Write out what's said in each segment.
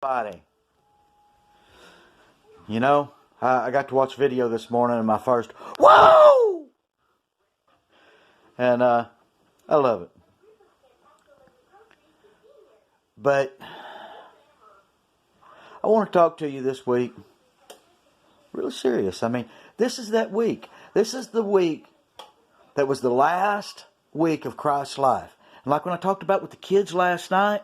everybody. You know, I got to watch a video this morning and my first whoa! And I love it. But I want to talk to you this week. Really serious. I mean, this is that week. This is the week that was the last week of Christ's life. And like when I talked about with the kids last night,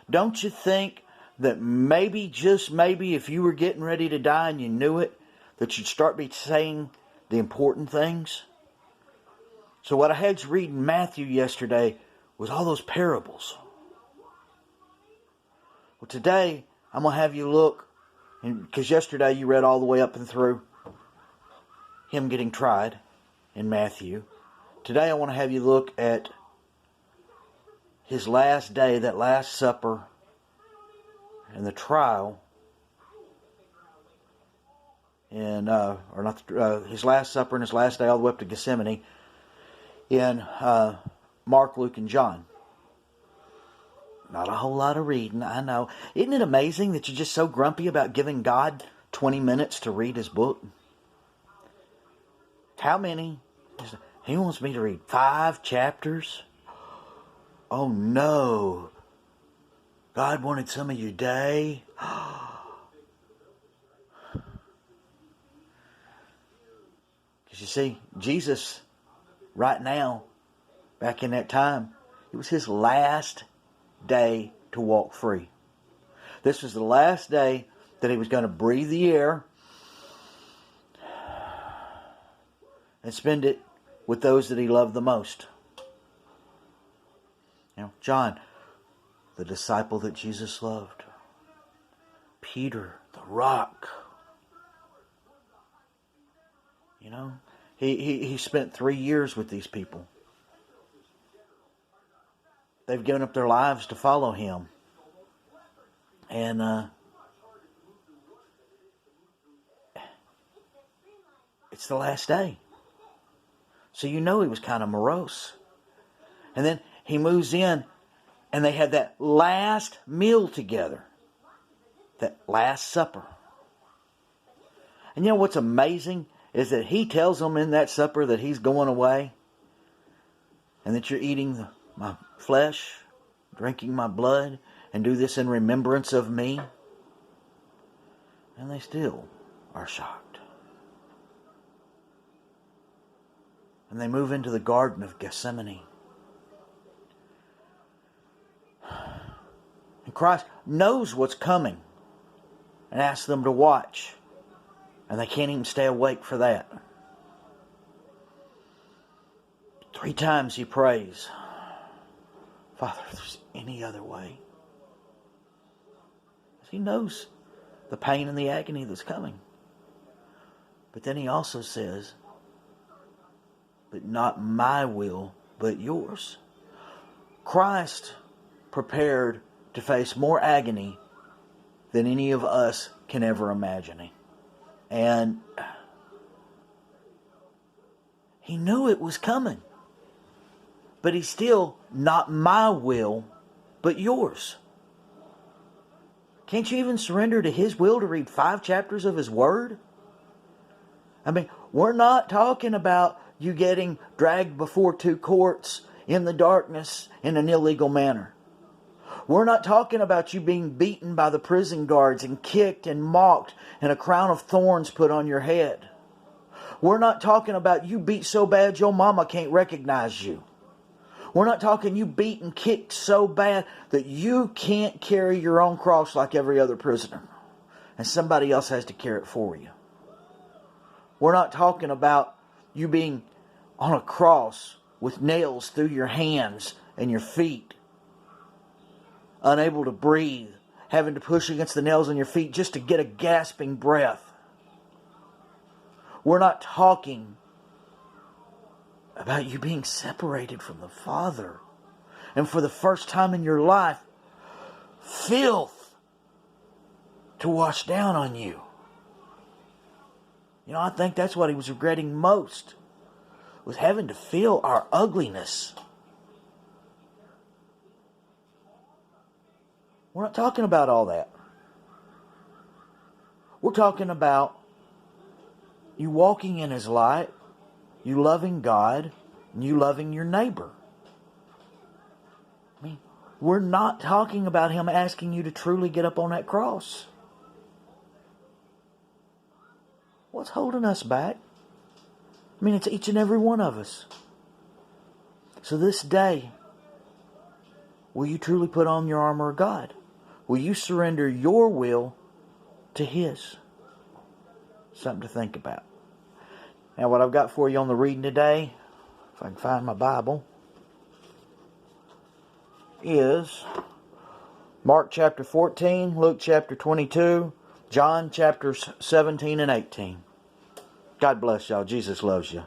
don't you think that maybe, just maybe, if you were getting ready to die and you knew it, that you'd start be saying the important things? So what I had you read in Matthew yesterday was all those parables. Well, today I'm going to have you look, because yesterday you read all the way up and through him getting tried in Matthew. Today I want to have you look at his last day, that last supper, and the trial, and his last supper and his last day all the way up to Gethsemane in Mark, Luke, and John. Not a whole lot of reading, I know. Isn't it amazing that you're just so grumpy about giving God 20 minutes to read his book? How many? He wants me to read 5 chapters? Oh no. God wanted some of your day. Because you see, Jesus, right now, back in that time, it was his last day to walk free. This was the last day that he was going to breathe the air and spend it with those that he loved the most. You know, John, the disciple that Jesus loved. Peter, the rock. You know, he spent 3 years with these people. They've given up their lives to follow him. And it's the last day. So you know he was kind of morose. And then he moves in, and they had that last meal together. That last supper. And you know what's amazing is that he tells them in that supper that he's going away. And that you're eating my flesh, drinking my blood, and do this in remembrance of me. And they still are shocked. And they move into the Garden of Gethsemane. And Christ knows what's coming and asks them to watch. And they can't even stay awake for that. 3 times he prays, Father, if there's any other way. He knows the pain and the agony that's coming. But then he also says, but not my will, but yours. Christ prepared to face more agony than any of us can ever imagine. And he knew it was coming. But he's still, not my will, but yours. Can't you even surrender to his will to read 5 chapters of his word? I mean, we're not talking about you getting dragged before 2 courts in the darkness in an illegal manner. We're not talking about you being beaten by the prison guards and kicked and mocked and a crown of thorns put on your head. We're not talking about you beat so bad your mama can't recognize you. We're not talking you beat and kicked so bad that you can't carry your own cross like every other prisoner. And somebody else has to carry it for you. We're not talking about you being on a cross with nails through your hands and your feet. Unable to breathe. Having to push against the nails on your feet just to get a gasping breath. We're not talking about you being separated from the Father. And for the first time in your life, filth to wash down on you. You know, I think that's what he was regretting most. Was having to feel our ugliness. We're not talking about all that. We're talking about you walking in His light, you loving God, and you loving your neighbor. I mean, we're not talking about Him asking you to truly get up on that cross. What's holding us back? I mean, it's each and every one of us. So this day, will you truly put on your armor of God? Will you surrender your will to His? Something to think about. Now, what I've got for you on the reading today, if I can find my Bible, is Mark chapter 14, Luke chapter 22, John chapters 17 and 18. God bless y'all. Jesus loves you.